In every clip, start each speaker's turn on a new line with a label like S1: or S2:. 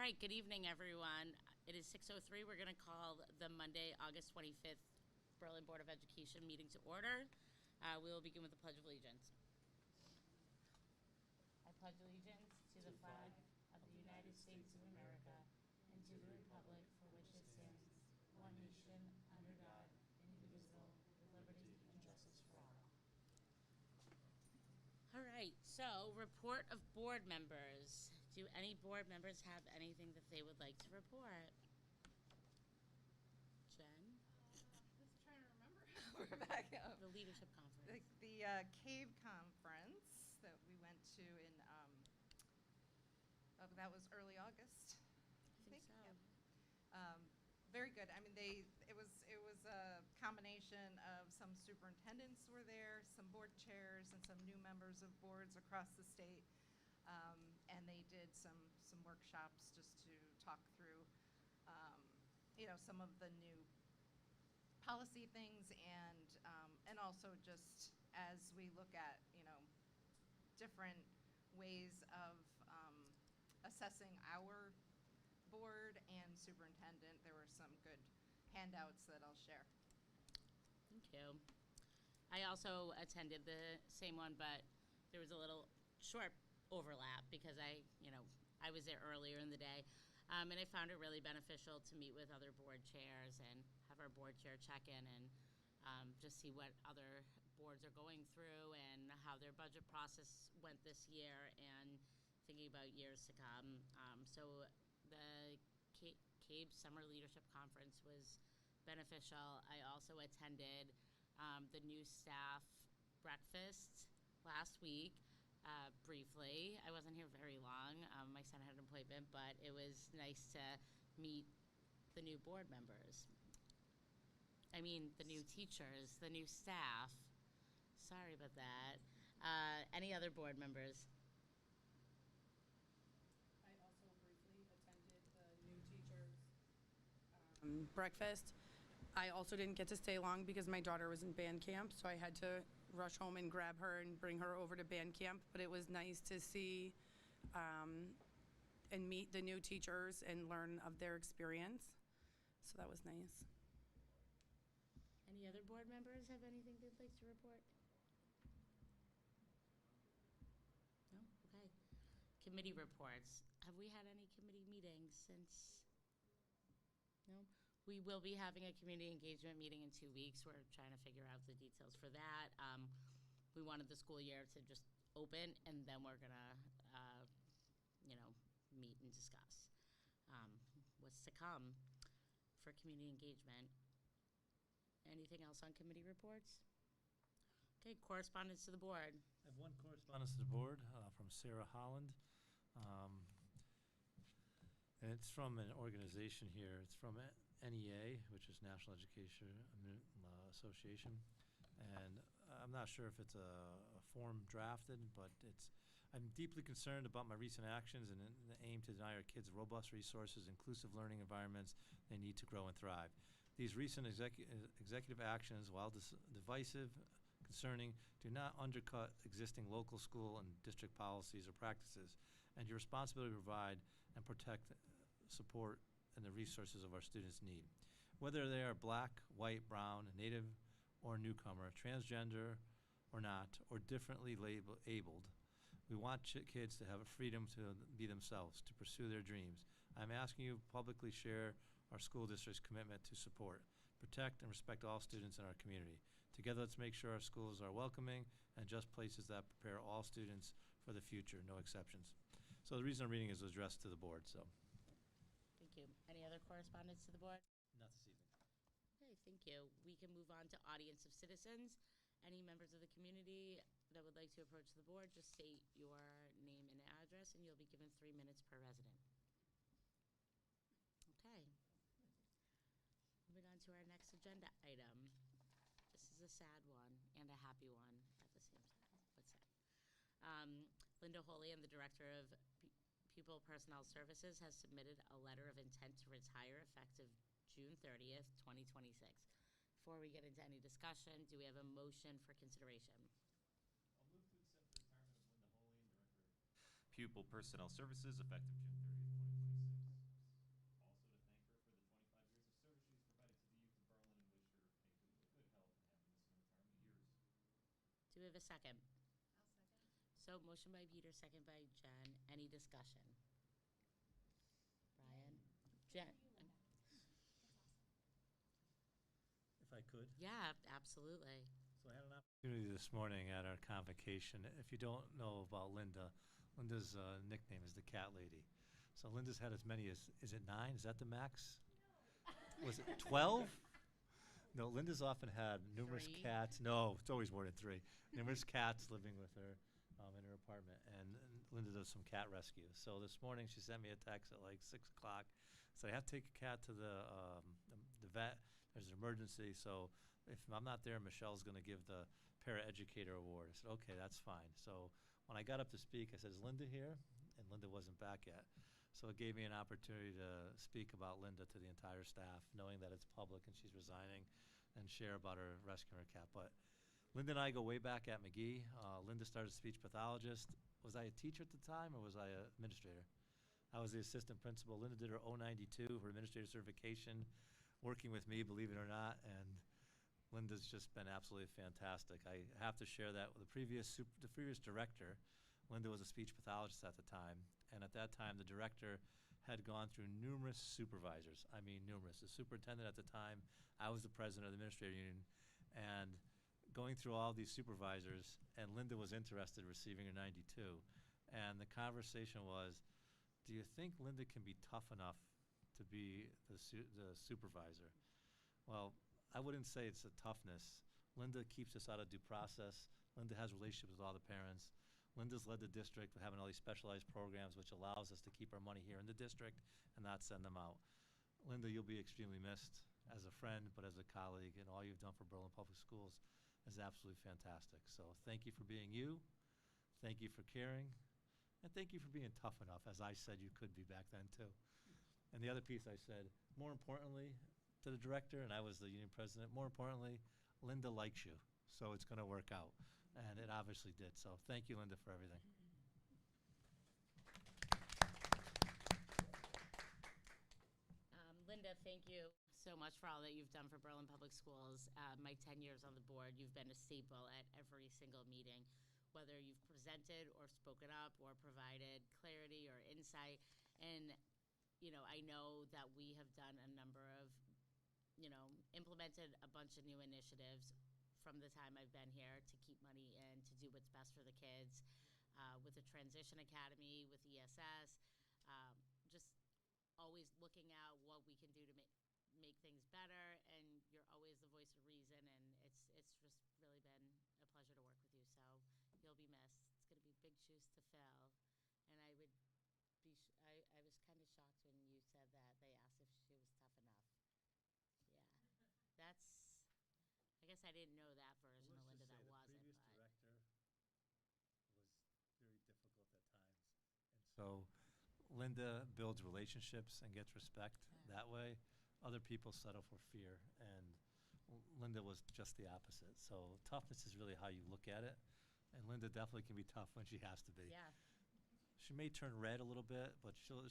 S1: right, good evening, everyone. It is 6:03. We're going to call the Monday, August 25th Berlin Board of Education meeting to order. We will begin with the Pledge of Allegiance. I pledge allegiance to the flag of the United States of America and to the republic for which it stands, one nation, under God, indivisible, with liberty and justice for all. All right, so report of board members. Do any board members have anything that they would like to report? Jen?
S2: Just trying to remember. We're back up.
S1: The leadership conference.
S2: The CAVE conference that we went to in, that was early August.
S1: I think so.
S2: Yep. Very good. I mean, it was a combination of some superintendents were there, some board chairs, and some new members of boards across the state. And they did some workshops just to talk through, some of the new policy things and also just as we look at, different ways of assessing our board and superintendent. There were some good handouts that I'll share.
S1: Thank you. I also attended the same one, but there was a little short overlap because I was there earlier in the day. And I found it really beneficial to meet with other board chairs and have our board chair check in and just see what other boards are going through and how their budget process went this year and thinking about years to come. So the CABE Summer Leadership Conference was beneficial. I also attended the new staff breakfast last week. Briefly. I wasn't here very long. My son had an appointment, but it was nice to meet the new board members. I mean, the new teachers, the new staff. Sorry about that. Any other board members?
S3: I also briefly attended the new teachers breakfast. I also didn't get to stay long because my daughter was in band camp, so I had to rush home and grab her and bring her over to band camp. But it was nice to see and meet the new teachers and learn of their experience. So that was nice.
S1: Any other board members have anything they'd like to report? No? Okay. Committee reports. Have we had any committee meetings since? No? We will be having a community engagement meeting in 2 weeks. We're trying to figure out the details for that. We wanted the school year to just open, and then we're gonna, meet and discuss what's to come for community engagement. Anything else on committee reports? Okay, correspondence to the board.
S4: I have one correspondence to the board from Sarah Holland. And it's from an organization here. It's from NEA, which is National Education Association. And I'm not sure if it's a form drafted, but I'm deeply concerned about my recent actions and the aim to deny our kids robust resources, inclusive learning environments they need to grow and thrive. These recent executive actions, while divisive, concerning, do not undercut existing local school and district policies or practices, and your responsibility to provide and protect, support, and the resources of our students need. Whether they are black, white, brown, native, or newcomer, transgender or not, or differently abled, we want kids to have a freedom to be themselves, to pursue their dreams. I'm asking you to publicly share our school district's commitment to support, protect, and respect all students in our community. Together, let's make sure our schools are welcoming and just places that prepare all students for the future, no exceptions. So the reason I'm reading is addressed to the board. So.
S1: Thank you. Any other correspondence to the board?
S4: Not this evening.
S1: Okay, thank you. We can move on to audience of citizens. Any members of the community that would like to approach the board, just state your name and address, and you'll be given 3 minutes per resident. Okay. Moving on to our next agenda item. This is a sad one and a happy one at the same time. What's that? Linda Holian, the Director of Pupil Personnel Services, has submitted a letter of intent to retire effective June 30th, 2026. Before we get into any discussion, do we have a motion for consideration?
S5: I'll move to accept the retirement of Linda Holian, Director of Pupil Personnel Services, effective June 30th, 2026.
S1: second? So motion by Peter, second by Jen. Any discussion? Brian? Jen?
S4: If I could.
S1: Yeah, absolutely.
S4: So I had an opportunity this morning at our convocation. If you don't know about Linda, Linda's nickname is the Cat Lady. So Linda's had as many as, is it 9? Is that the max? Was it 12? No, Linda's often had numerous
S1: 3?
S4: cats. No, it's always more than 3. Numerous cats living with her in her apartment. And Linda does some cat rescue. So this morning she sent me a text at like 6 o'clock. Said, I have to take a cat to the vet. There's an emergency. So if I'm not there, Michelle's going to give the Paraeducator Award. I said, okay, that's fine. So when I got up to speak, I said, is Linda here? And Linda wasn't back yet. So it gave me an opportunity to speak about Linda to the entire staff, knowing that it's public and she's resigning, and share about her rescuing her cat. But Linda and I go way back at McGee. Linda started as a speech pathologist. Was I a teacher at the time, or was I an administrator? I was the assistant principal. Linda did her 092, her administrator certification, working with me, believe it or not, and Linda's just been absolutely fantastic. I have to share that with the previous director. Linda was a speech pathologist at the time, and at that time, the director had gone through numerous supervisors. I mean, numerous. The superintendent at the time, I was the president of the administrator union, and going through all these supervisors, and Linda was interested in receiving her 92. And the conversation was, do you think Linda can be tough enough to be the supervisor? Well, I wouldn't say it's a toughness. Linda keeps us out of due process. Linda has relationships with all the parents. Linda's led the district with having all these specialized programs, which allows us to keep our money here in the district and not send them out. Linda, you'll be extremely missed as a friend, but as a colleague, and all you've done for Berlin Public Schools is absolutely fantastic. So thank you for being you. Thank you for caring. And thank you for being tough enough, as I said you could be back then, too. And the other piece I said, more importantly, to the director, and I was the union president, more importantly, Linda likes you, so it's going to work out. And it obviously did. So thank you, Linda, for everything.
S1: Linda, thank you so much for all that you've done for Berlin Public Schools. My 10 years on the board, you've been a staple at every single meeting, whether you've presented or spoken up or provided clarity or insight. And, you know, I know that we have done a number of, you know, implemented a bunch of new initiatives from the time I've been here to keep money in, to do what's best for the kids, with the Transition Academy, with ESS, just always looking at what we can do to make things better, and you're always the voice of reason, and it's just really been a pleasure to work with you, so you'll be missed. It's going to be big shoes to fill, and I was kind of shocked when you said that they asked if she was tough enough. Yeah, I guess I didn't know that version of Linda that wasn't.
S4: The previous director was very difficult at times. And so Linda builds relationships and gets respect that way. Other people settle for fear, and Linda was just the opposite. So toughness is really how you look at it, and Linda definitely can be tough when she has to be.
S1: Yeah.
S4: She may turn red a little bit, but she'll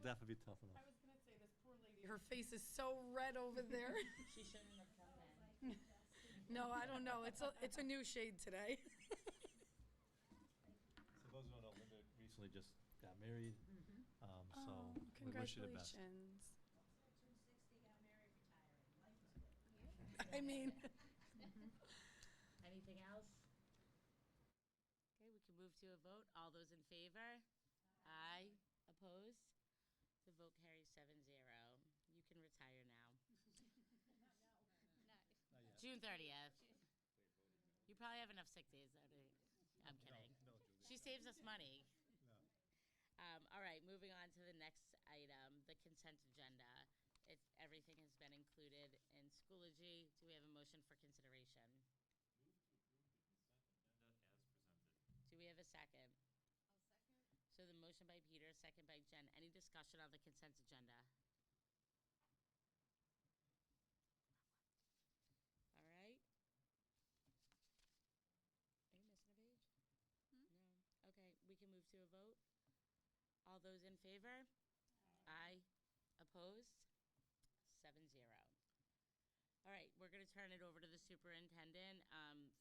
S4: definitely be tough enough.
S3: I was going to say, this poor lady, her face is so red over there.
S1: She shouldn't have come in.
S3: No, I don't know. It's a new shade today.
S4: So those who don't know, Linda recently just got married, so we wish you the best.
S3: Congratulations. I mean,
S1: Anything else? Okay, we can move to a vote. All those in favor? Aye. Opposed? The vote carries 7-0. You can retire now. June 30th. You probably have enough sick days, though. I'm kidding.
S4: No, Julie.
S1: She saves us money.
S4: No.
S1: All right, moving on to the next item, the consent agenda. Everything has been included in Schoology. Do we have a motion for consideration? Do we have a second? So the motion by Peter, second by Jen. Any discussion on the consent agenda? All right. Are you missing a page? No. Okay, we can move to a vote. All those in favor? Aye. Opposed? 7-0. All right, right, we're going to turn it over to the superintendent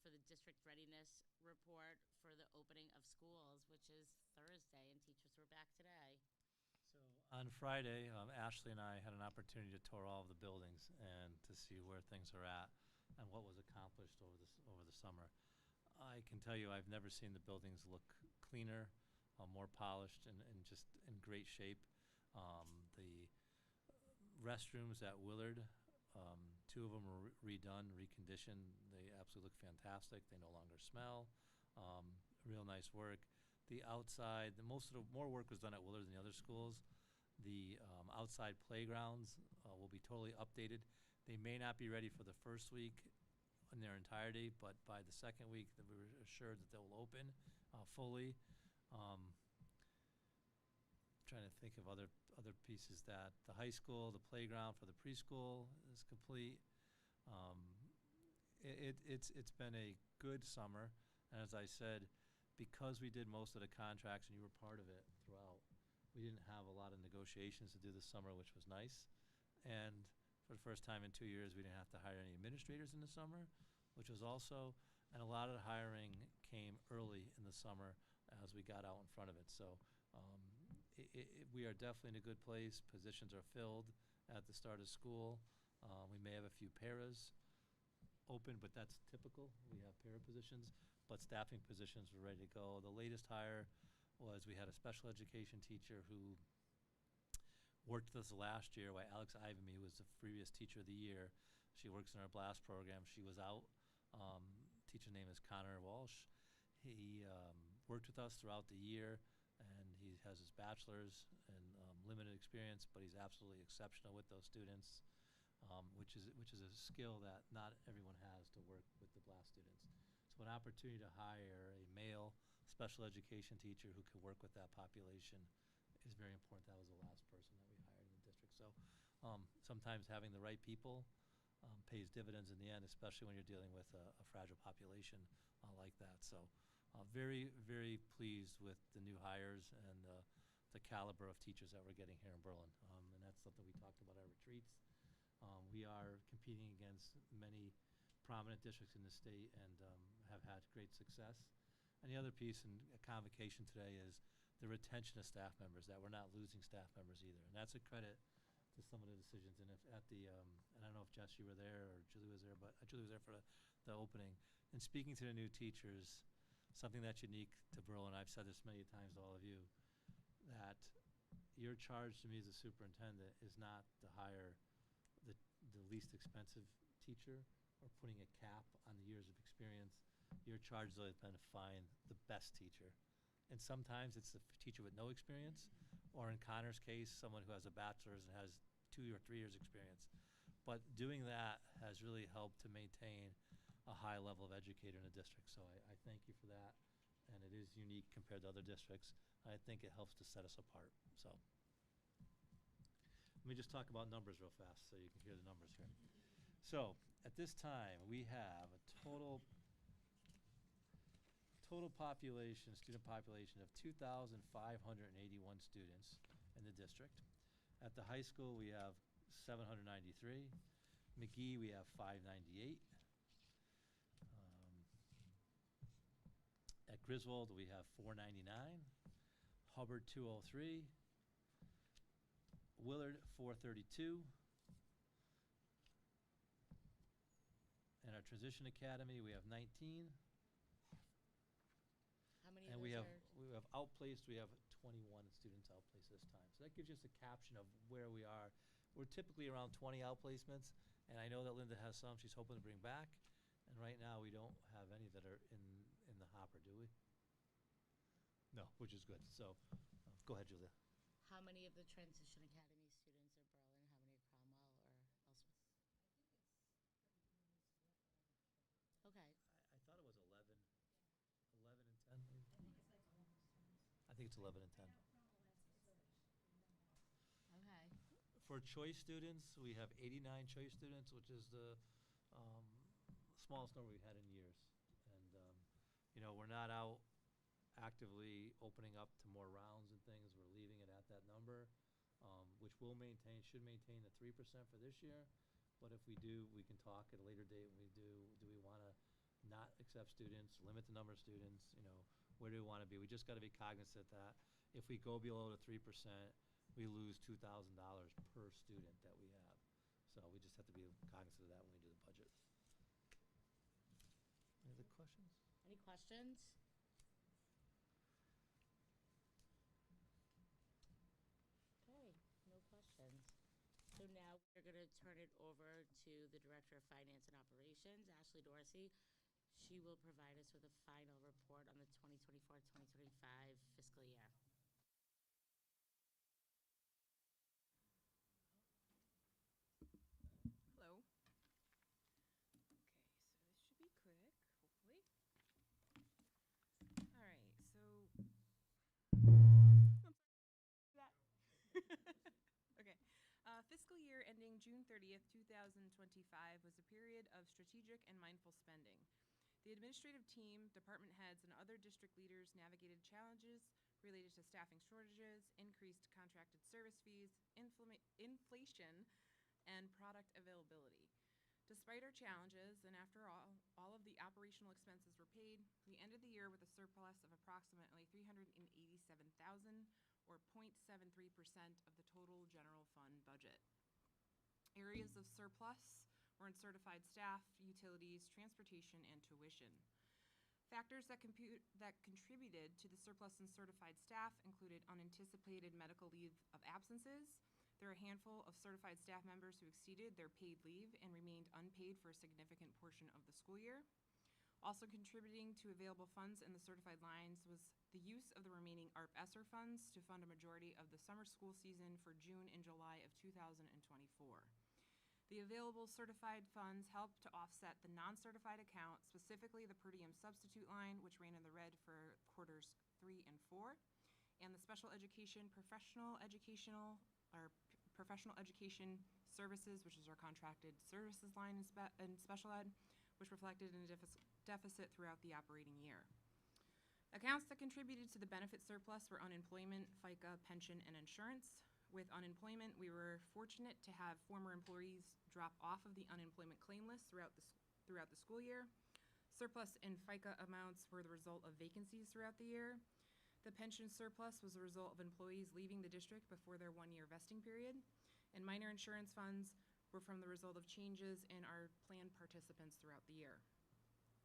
S1: for the district readiness report for the opening of schools, which is Thursday, and teachers were back today.
S4: So on Friday, Ashley and I had an opportunity to tour all of the buildings and to see where things are at and what was accomplished over the summer. I can tell you I've never seen the buildings look cleaner, more polished, and just in great shape. The restrooms at Willard, two of them were redone, reconditioned. They absolutely look fantastic. They no longer smell. Real nice work. The outside, more work was done at Willard than the other schools. The outside playgrounds will be totally updated. They may not be ready for the first week in their entirety, but by the second week, we were assured that they will open fully. Trying to think of other pieces that the high school, the playground for the preschool is complete. It's been a good summer, and as I said, because we did most of the contracts and you were part of it throughout, we didn't have a lot of negotiations to do this summer, which was nice. And for the first time in 2 years, we didn't have to hire any administrators in the summer, which was also, and a lot of the hiring came early in the summer as we got out in front of it. So we are definitely in a good place. Positions are filled at the start of school. We may have a few paras open, but that's typical. We have para positions, but staffing positions were ready to go. The latest hire was we had a special education teacher who worked with us last year while Alex Ivamy was the previous teacher of the year. She works in our BLAST program. She was out. Teacher's name is Connor Walsh. He worked with us throughout the year, and he has his bachelor's and limited experience, but he's absolutely exceptional with those students, which is a skill that not everyone has to work with the BLAST students. So an opportunity to hire a male special education teacher who can work with that population is very important. That was the last person that we hired in the district. So sometimes having the right people pays dividends in the end, especially when you're dealing with a fragile population like that. So very, very pleased with the new hires and the caliber of teachers that we're getting here in Berlin. And that's something we talked about at our retreats. We are competing against many prominent districts in the state and have had great success. And the other piece in a convocation today is the retention of staff members, that we're not losing staff members either. And that's a credit to some of the decisions. And if at the, and I don't know if Jess, you were there or Julie was there, but Julie was there for the opening. And speaking to the new teachers, something that's unique to Berlin, I've said this many times to all of you, that your charge to me as a superintendent is not to hire the least expensive teacher or putting a cap on the years of experience. Your charge has always been to find the best teacher. And sometimes it's the teacher with no experience, or in Connor's case, someone who has a bachelor's and has 2 or 3 years experience. But doing that has really helped to maintain a high level of educator in the district. So I thank you for that. And it is unique compared to other districts. I think it helps to set us apart. So let me just talk about numbers real fast so you can hear the numbers here. So at this time, we have a total population, student population of 2,581 students in the district. At the high school, we have 793. McGee, we have 598. At Griswold, we have 499. Hubbard, 203. Willard, 432. And our Transition Academy, we have 19.
S1: How many
S4: And
S1: of
S4: we
S1: those
S4: have
S1: are?
S4: outplaced, we have 21 students outplaced this time. So that gives you just a caption of where we are. We're typically around 20 outplacements, and I know that Linda has some she's hoping to bring back. And right now, we don't have any that are in the hopper, do we? No, which is good. So go ahead, Julia.
S1: How many of the Transition Academy students are Berlin? How many are Cromwell or Elspeth? Okay.
S4: I thought it was 11 and 10. Maybe. I think it's 11 and 10.
S1: Okay.
S4: For choice students, we have 89 choice students, which is the smallest number we've had in years. And, we're not out actively opening up to more rounds and things. We're leaving it at that number, which should maintain the 3% for this year. But if we do, we can talk at a later date when we do we want to not accept students, limit the number of students, where do we want to be? We just got to be cognizant that if we go below the 3%, we lose $2,000 per student that we have. So we just have to be cognizant of that when we do the budget. Any other questions?
S1: Any questions? Okay, no questions. So now we're going to turn it over to the Director of Finance and Operations, Ashley Dorsey. She will provide us with a final report on the 2024-2025 fiscal year.
S6: Hello. Okay, so this should be quick, hopefully. All right, so. That. Okay. Fiscal year ending June 30th, 2025 was a period of strategic and mindful spending. The administrative team, department heads, and other district leaders navigated challenges related to staffing shortages, increased contracted service fees, inflation, and product availability. Despite our challenges, and after all of the operational expenses were paid, we ended the year with a surplus of approximately $387,000, or 0.73% of the total general fund budget. Areas of surplus were in certified staff, utilities, transportation, and tuition. Factors that contributed to the surplus in certified staff included unanticipated medical leave of absences. There are a handful of certified staff members who exceeded their paid leave and remained unpaid for a significant portion of the school year. Also contributing to available funds in the certified lines was the use of the remaining ARP ESSER funds to fund a majority of the summer school season for June and July of 2024. The available certified funds helped to offset the non-certified account, specifically the per diem substitute line, which ran in the red for quarters 3 and 4, and the special education professional education services, which is our contracted services line in special ed, which reflected in a deficit throughout the operating year. Accounts that contributed to the benefit surplus were unemployment, FICA, pension, and insurance. With unemployment, we were fortunate to have former employees drop off of the unemployment claim list throughout the school year. Surplus in FICA amounts were the result of vacancies throughout the year. The pension surplus was a result of employees leaving the district before their one-year vesting period. And minor insurance funds were from the result of changes in our plan participants throughout the year.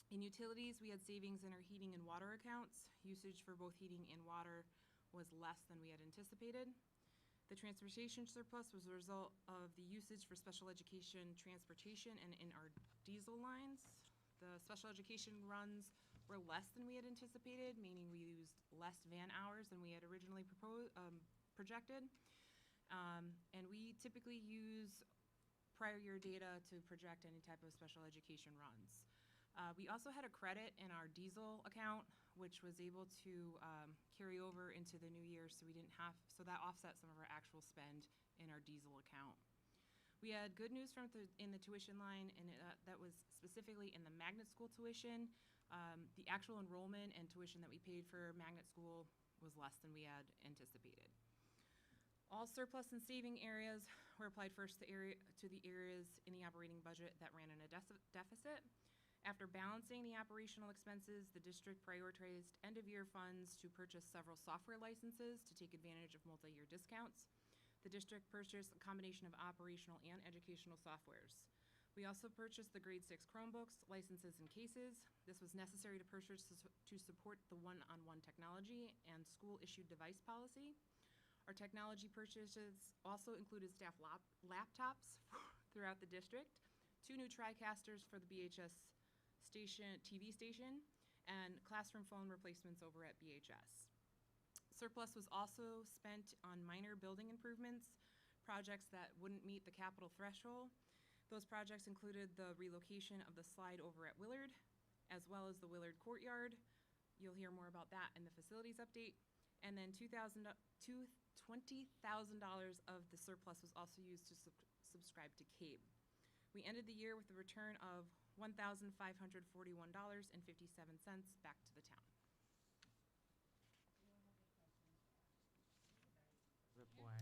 S6: In utilities, we had savings in our heating and water accounts. Usage for both heating and water was less than we had anticipated. The transportation surplus was a result of the usage for special education transportation and in our diesel lines. The special education runs were less than we had anticipated, meaning we used less van hours than we had originally projected. And we typically use prior year data to project any type of special education runs. We also had a credit in our diesel account, which was able to carry over into the new year, so that offset some of our actual spend in our diesel account. We had good news in the tuition line, and that was specifically in the magnet school tuition. The actual enrollment and tuition that we paid for magnet school was less than we had anticipated. All surplus and saving areas were applied first to the areas in the operating budget that ran in a deficit. After balancing the operational expenses, the district prioritized end-of-year funds to purchase several software licenses to take advantage of multi-year discounts. The district purchased a combination of operational and educational softwares. We also purchased the grade 6 Chromebooks, licenses, and cases. This was necessary to purchase to support the one-on-one technology and school-issued device policy. Our technology purchases also included staff laptops throughout the district, 2 new TriCasters for the BHS TV station, and classroom phone replacements over at BHS. Surplus was also spent on minor building improvements, projects that wouldn't meet the capital threshold. Those projects included the relocation of the slide over at Willard, as well as the Willard Courtyard. You'll hear more about that in the facilities update. And then $20,000 of the surplus was also used to subscribe to CABE. We ended the year with a return of $1,541.57 back to the town.
S7: Report.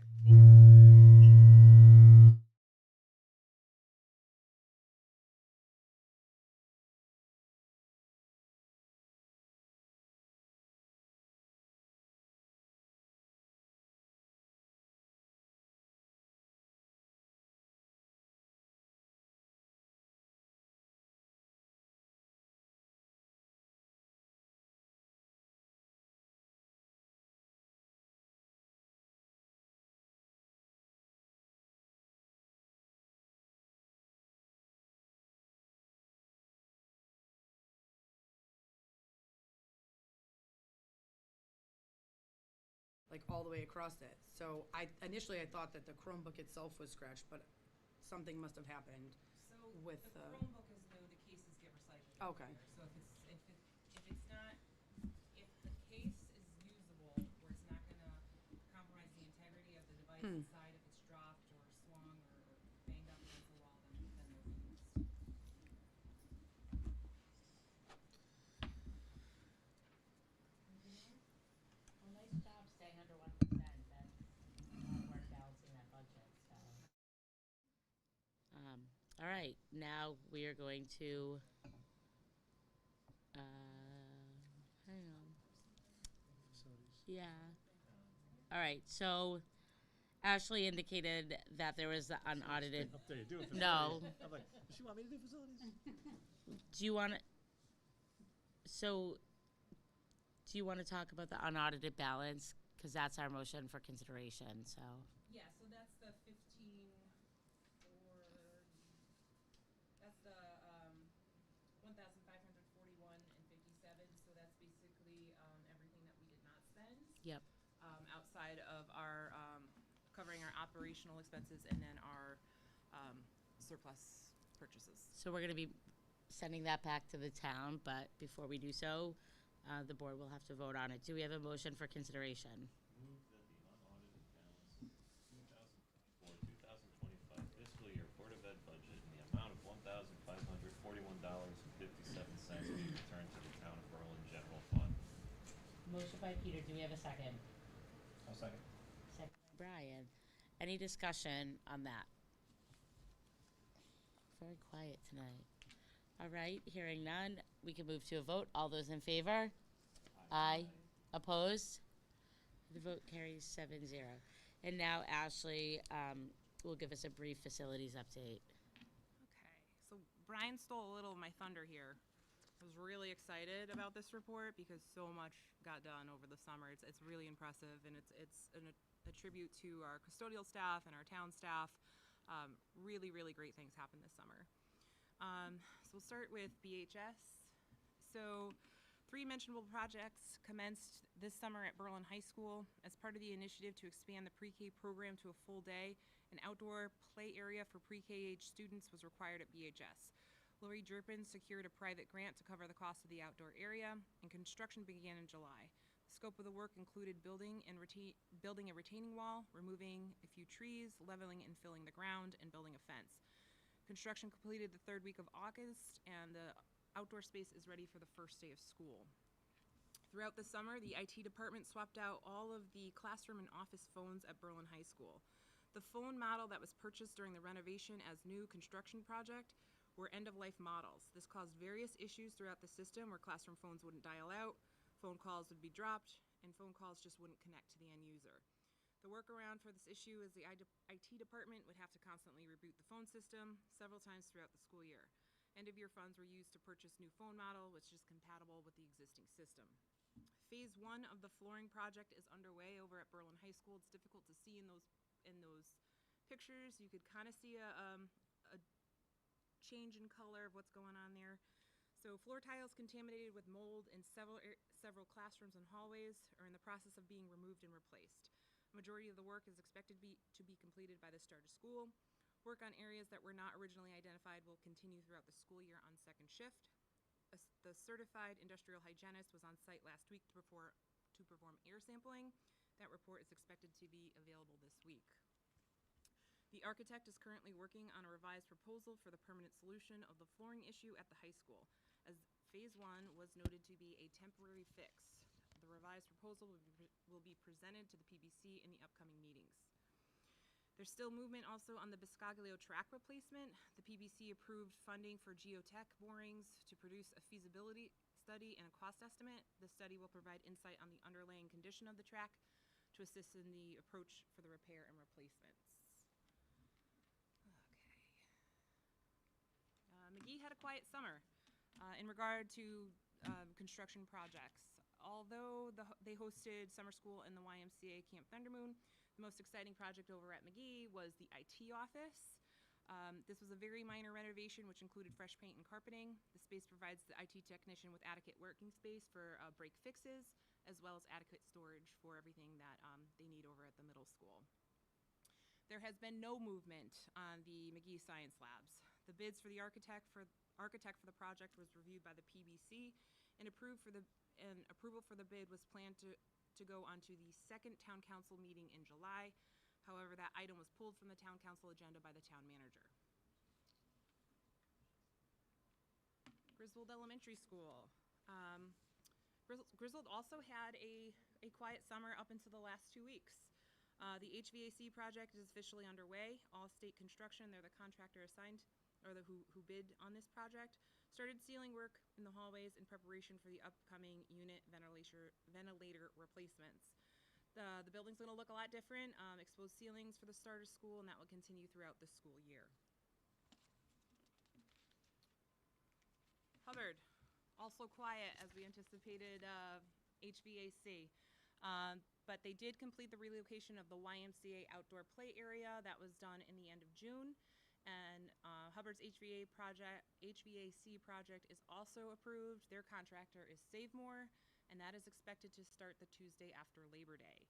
S3: like all the way across it. So initially I thought that the Chromebook itself was scratched, but something must have happened.
S6: So
S3: With,
S6: the
S3: uh,
S6: Chromebook is new, the cases get recycled. every
S3: Okay.
S6: year. So if it's not, if the case is usable, where it's not gonna compromise the integrity of the device inside, if it's dropped or swung or banged up against the wall, then they'll be used.
S1: Well, nice job staying under 1%. That's a lot of work balancing that budget, so. All right, now we are going to, hang on. Yeah. All right, so Ashley indicated that there was the unaudited,
S5: Up there, do it.
S1: No.
S5: I'm like, does she want me to do facilities?
S1: do you want to, so, do you want to talk about the unaudited balance? Because that's our motion for consideration, so.
S6: Yeah, so that's the 15 that's the 1,541 and 57. So that's basically everything that we did not spend.
S1: Yep.
S6: Outside of our covering our operational expenses and then our surplus purchases.
S1: So we're going to be sending that back to the town, but before we do so, the board will have to vote on it. Do we have a motion for consideration?
S7: Move that the unaudited balance for 2025 fiscal year Board of Ed budget in the amount of $1,541.57 be returned to the town of Berlin general fund.
S1: Motion by Peter, do we have a second?
S5: I'll second.
S1: Second by Brian. Any discussion on that? Very quiet tonight. All right, hearing none, we can move to a vote. All those in favor? Aye. Opposed? The vote carries 7-0. And now Ashley will give us a brief facilities update.
S6: Okay, so Brian stole a little of my thunder here. I was really excited about this report because so much got done over the summer. It's really impressive, and it's a tribute to our custodial staff and our town staff. Really, really great things happened this summer. So we'll start with BHS. So 3 mentionable projects commenced this summer at Berlin High School. As part of the initiative to expand the pre-K program to a full day, an outdoor play area for pre-K age students was required at BHS. Lori Jerpin secured a private grant to cover the cost of the outdoor area, and construction began in July. The scope of the work included building a retaining wall, removing a few trees, leveling and filling the ground, and building a fence. Construction completed the 3rd week of August, and the outdoor space is ready for the first day of school. Throughout the summer, the IT department swapped out all of the classroom and office phones at Berlin High School. The phone model that was purchased during the renovation as new construction project were end-of-life models. This caused various issues throughout the system where classroom phones wouldn't dial out, phone calls would be dropped, and phone calls just wouldn't connect to the end user. The workaround for this issue is the IT department would have to constantly reboot the phone system several times throughout the school year. End-of-year funds were used to purchase new phone model, which is compatible with the existing system. Phase 1 of the flooring project is underway over at Berlin High School. It's difficult to see in those pictures. You could kind of see a change in color of what's going on there. So floor tiles contaminated with mold in several classrooms and hallways are in the process of being removed and replaced. Majority of the work is expected to be completed by the start of school. Work on areas that were not originally identified will continue throughout the school year on second shift. The certified industrial hygienist was on site last week to perform air sampling. That report is expected to be available this week. The architect is currently working on a revised proposal for the permanent solution of the flooring issue at the high school, as phase 1 was noted to be a temporary fix. The revised proposal will be presented to the PBC in the upcoming meetings. There's still movement also on the Biscoglio track replacement. The PBC approved funding for geotech borings to produce a feasibility study and a cost estimate. The study will provide insight on the underlying condition of the track to assist in the approach for the repair and replacements. Okay. McGee had a quiet summer in regard to construction projects. Although they hosted summer school in the YMCA Camp Thundermoon, the most exciting project over at McGee was the IT office. This was a very minor renovation, which included fresh paint and carpeting. The space provides the IT technician with adequate working space for break fixes, as well as adequate storage for everything that they need over at the middle school. There has been no movement on the McGee Science Labs. The bids for the architect for the project was reviewed by the PBC, and approval for the bid was planned to go onto the second town council meeting in July. However, that item was pulled from the town council agenda by the town manager. Griswold Elementary School. Griswold also had a quiet summer up until the last 2 weeks. The HVAC project is officially underway. All State Construction, they're the contractor assigned, or who bid on this project, started sealing work in the hallways in preparation for the upcoming unit ventilator replacements. The building's going to look a lot different, exposed ceilings for the start of school, and that will continue throughout the school year. Hubbard, also quiet as we anticipated HVAC. But they did complete the relocation of the YMCA outdoor play area. That was done in the end of June. And Hubbard's HVAC project is also approved. Their contractor is Savemore, and that is expected to start the Tuesday after Labor Day.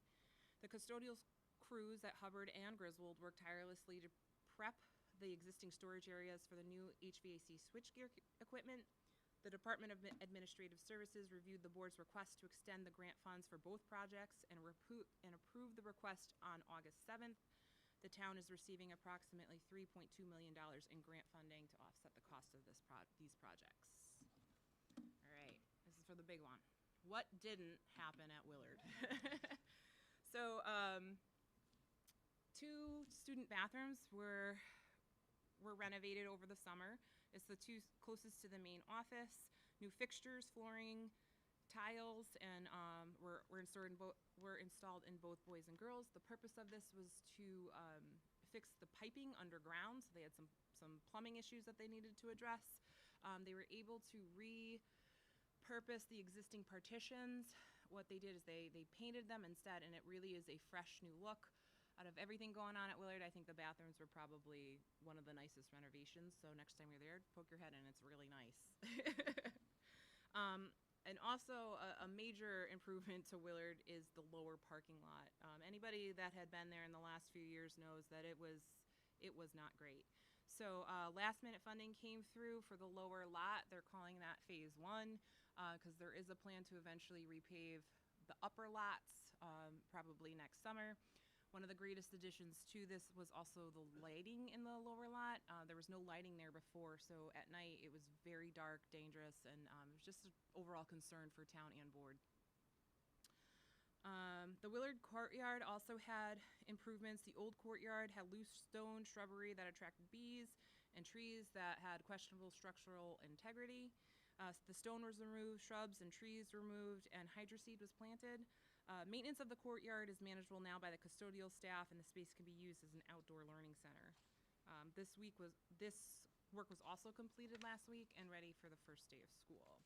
S6: The custodial crews at Hubbard and Griswold worked tirelessly to prep the existing storage areas for the new HVAC switchgear equipment. The Department of Administrative Services reviewed the board's request to extend the grant funds for both projects and approved the request on August 7th. The town is receiving approximately $3.2 million in grant funding to offset the cost of these projects. All right, this is for the big one. What didn't happen at Willard? So, 2 student bathrooms were renovated over the summer. It's the 2 closest to the main office. New fixtures, flooring, tiles, and were installed in both boys and girls. The purpose of this was to fix the piping underground. So they had some plumbing issues that they needed to address. They were able to repurpose the existing partitions. What they did is they painted them instead, and it really is a fresh new look. Out of everything going on at Willard, I think the bathrooms were probably one of the nicest renovations. So next time you're there, poke your head in. It's really nice. And also a major improvement to Willard is the lower parking lot. Anybody that had been there in the last few years knows that it was not great. So last minute funding came through for the lower lot. They're calling that phase 1 because there is a plan to eventually repave the upper lots probably next summer. One of the greatest additions to this was also the lighting in the lower lot. There was no lighting there before, so at night it was very dark, dangerous, and it was just an overall concern for town and board. The Willard courtyard also had improvements. The old courtyard had loose stone shrubbery that attracted bees and trees that had questionable structural integrity. The stone was removed, shrubs and trees removed, and hydroseed was planted. Maintenance of the courtyard is manageable now by the custodial staff, and the space can be used as an outdoor learning center. This work was also completed last week and ready for the first day of school.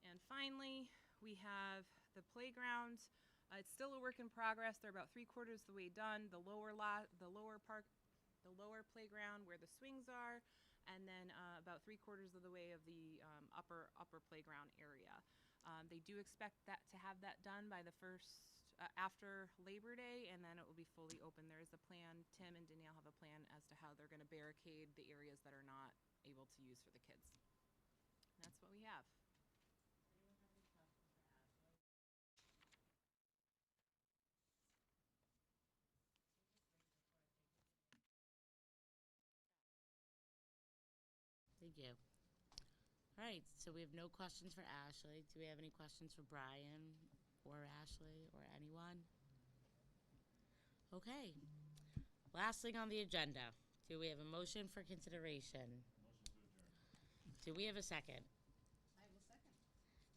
S6: And finally, we have the playground. It's still a work in progress. They're about 3/4 the way done. The lower playground where the swings are, and then about 3/4 of the way of the upper playground area. They do expect to have that done by the after Labor Day, and then it will be fully open. There is a plan. Tim and Danielle have a plan as to how they're going to barricade the areas that are not able to use for the kids. And that's what we have.
S1: Thank you. All right, so we have no questions for Ashley. Do we have any questions for Brian or Ashley or anyone? Okay. Last thing on the agenda. Do we have a motion for consideration?
S7: Motion to adjourn.
S1: Do we have a second?
S2: I will second.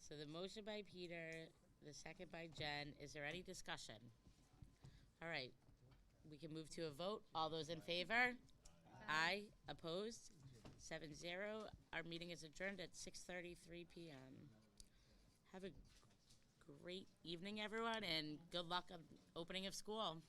S1: So the motion by Peter, the second by Jen. Is there any discussion? All right. We can move to a vote. All those in favor? Aye. Opposed? 7-0. Our meeting is adjourned at 6:33 p.m. Have a great evening, everyone, and good luck on opening of school.